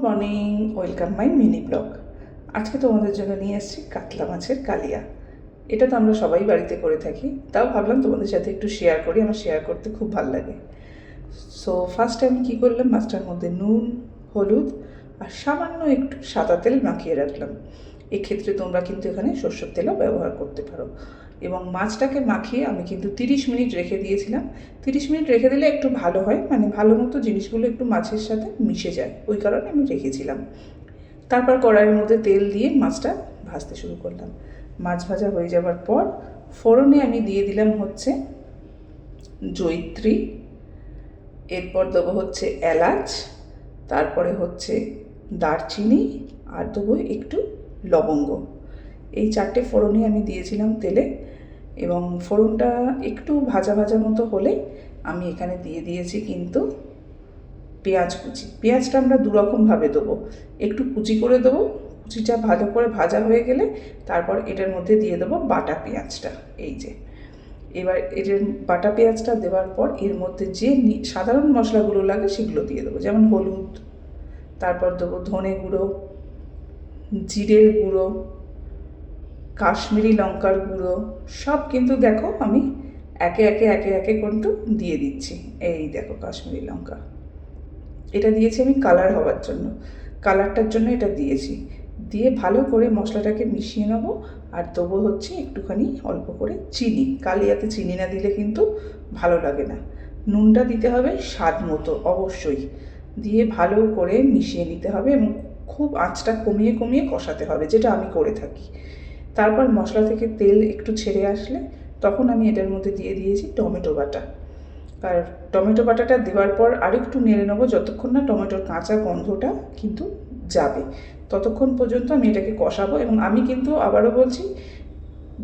Morning, welcome my mini blog. আজকে তোমাদের জন্য নিয়ে এসেছি কাতলা মাছের কালিয়া। এটা তো আমরা সবাই বাড়িতে করে থাকি, তাও ভাবলাম তোমাদের সাথে একটু শেয়ার করি, আমার শেয়ার করতে খুব ভালো লাগে। সো ফার্স্টে আমি কী করলাম, মাছটার মধ্যে নুন, হলুদ আর সামান্য একটু সাদা তেল মাখিয়ে রাখলাম। এক্ষেত্রে তোমরা কিন্তু এখানে সরষের তেলও ব্যবহার করতে পারো। এবং মাছটাকে মাখিয়ে আমি কিন্তু 30 মিনিট রেখে দিয়েছিলাম। 30 মিনিট রেখে দিলে একটু ভালো হয়, মানে ভালো মতো জিনিসগুলো একটু মাছের সাথে মিশে যায়, ওই কারণে আমি রেখেছিলাম। তারপর কড়াইয়ের মধ্যে তেল দিয়ে মাছটা ভাজতে শুরু করলাম। মাছ ভাজা হয়ে যাওয়ার পর ফোড়নে আমি দিয়ে দিলাম হচ্ছে জয়িত্রী, এরপর দেবো হচ্ছে এলাচ, তারপরে হচ্ছে দারচিনি, আর দেবো একটু লবঙ্গ। এই 4টে ফোড়নই আমি দিয়েছিলাম তেলে, এবং ফোড়নটা একটু ভাজা ভাজা মতো হলে আমি এখানে দিয়ে দিয়েছি কিন্তু পেঁয়াজ কুচি। পেঁয়াজটা আমরা দুরকমভাবে দেবো, একটু কুচি করে দেবো, কুচিটা ভালো করে ভাজা হয়ে গেলে তারপর এটার মধ্যে দিয়ে দেবো বাটা পেঁয়াজটা। এই যে এবার এটার বাটা পেঁয়াজটা দেওয়ার পর এর মধ্যে যে সাধারণ মশলাগুলো লাগে সেগুলো দিয়ে দেবো, যেমন হলুদ, তারপর দেবো ধনে গুঁড়ো, জিরের গুঁড়ো, কাশ্মীরি লঙ্কার গুঁড়ো, সব কিন্তু দেখো আমি একে একে কিন্তু দিয়ে দিচ্ছি। এই দেখো কাশ্মীরি লঙ্কা, এটা দিয়েছি আমি কালার হওয়ার জন্য, কালারটার জন্য এটা দিয়েছি। দিয়ে ভালো করে মশলাটাকে মিশিয়ে নেব। আর দেবো হচ্ছে একটুখানি অল্প করে চিনি, কালিয়াতে চিনি না দিলে কিন্তু ভালো লাগে না। নুনটা দিতে হবে স্বাদ মতো অবশ্যই, দিয়ে ভালো করে মিশিয়ে নিতে হবে এবং খুব আঁচটা কমিয়ে কমিয়ে কষাতে হবে, যেটা আমি করে থাকি। তারপর মশলা থেকে তেল একটু ছেড়ে আসলে তখন আমি এটার মধ্যে দিয়ে দিয়েছি টমেটো বাটা। আর টমেটো বাটাটা দেওয়ার পর আরেকটু নেড়ে নেবো, যতক্ষণ না টমেটোর কাঁচা গন্ধটা কিন্তু যাবে, ততক্ষণ পর্যন্ত আমি এটাকে কষাবো। এবং আমি কিন্তু আবারও বলছি,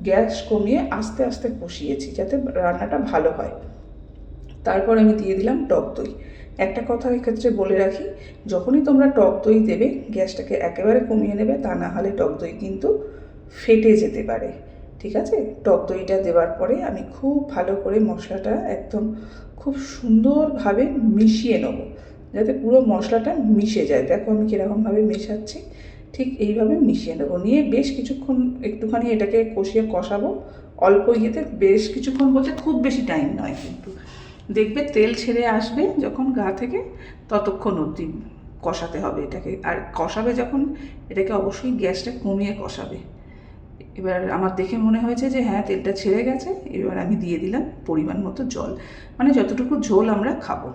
গ্যাস কমিয়ে আস্তে আস্তে কষিয়েছি যাতে রান্নাটা ভালো হয়। তারপর আমি দিয়ে দিলাম টক দই। একটা কথা এক্ষেত্রে বলে রাখি, যখনই তোমরা টক দই দেবে গ্যাসটাকে একেবারে কমিয়ে নেবে, তা না হলে টক দই কিন্তু ফেটে যেতে পারে। ঠিক আছে, টক দইটা দেওয়ার পরে আমি খুব ভালো করে মশলাটা একদম খুব সুন্দরভাবে মিশিয়ে নেবো, যাতে পুরো মশলাটা মিশে যায়। দেখো আমি কীরকমভাবে মেশাচ্ছি, ঠিক এইভাবে মিশিয়ে নেবো। নিয়ে বেশ কিছুক্ষণ একটুখানি এটাকে কষাবো অল্প ইয়েতে, বেশ কিছুক্ষণ বলতে খুব বেশি টাইম নয়, কিন্তু দেখবে তেল ছেড়ে আসবে যখন গা থেকে, ততক্ষণ অবধি কষাতে হবে এটাকে। আর কষাবে যখন, এটাকে অবশ্যই গ্যাসটা কমিয়ে কষাবে। এবার আমার দেখে মনে হয়েছে যে হ্যাঁ তেলটা ছেড়ে গেছে, এবার আমি দিয়ে দিলাম পরিমাণ মতো জল, মানে যতটুকু ঝোল আমরা খাবো।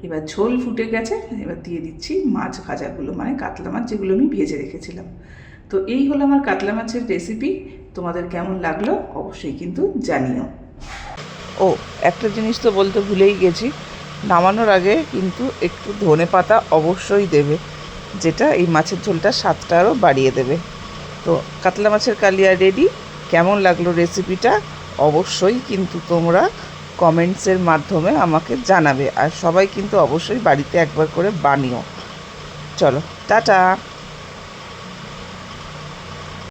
এবার ঝোল ফুটে গেছে, এবার দিয়ে দিচ্ছি মাছ ভাজাগুলো, মানে কাতলা মাছ যেগুলো আমি ভেজে রেখেছিলাম। তো এই হলো আমার কাতলা মাছের রেসিপি। তোমাদের কেমন লাগলো অবশ্যই কিন্তু জানিও। ও, একটা জিনিস তো বলতে ভুলেই গেছি, নামানোর আগে কিন্তু একটু ধনেপাতা অবশ্যই দেবে, যেটা এই মাছের ঝোলটা স্বাদটা আরও বাড়িয়ে দেবে। তো কাতলা মাছের কালিয়া রেডি। কেমন লাগলো রেসিপিটা অবশ্যই কিন্তু তোমরা কমেন্টসের মাধ্যমে আমাকে জানাবে, আর সবাই কিন্তু অবশ্যই বাড়িতে একবার করে বানিও। চলো, টাটা।